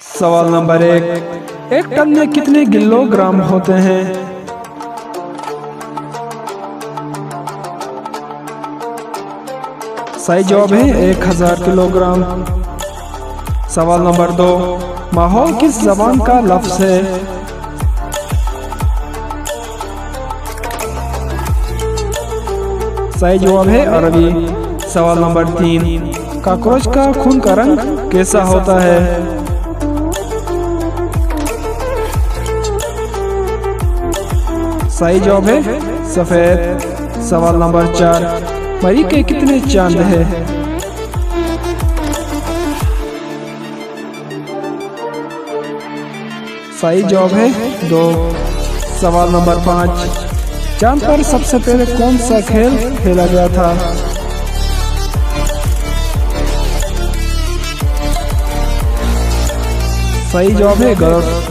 सवाल नंबर एक टन में कितने किलोग्राम होते हैं? सही जवाब है 1000 किलोग्राम। सवाल नंबर 2, माहौल किस जबान का लफ्ज है? सही जवाब है अरबी। सवाल नंबर 3, कॉकरोच का खून का रंग कैसा होता है? सही जवाब है सफेद। सवाल नंबर 4, मरी के कितने चांद है? सही जवाब है 2। सवाल नंबर 5, चांद पर सबसे पहले कौन सा खेल खेला गया था? सही जवाब है गोल्फ।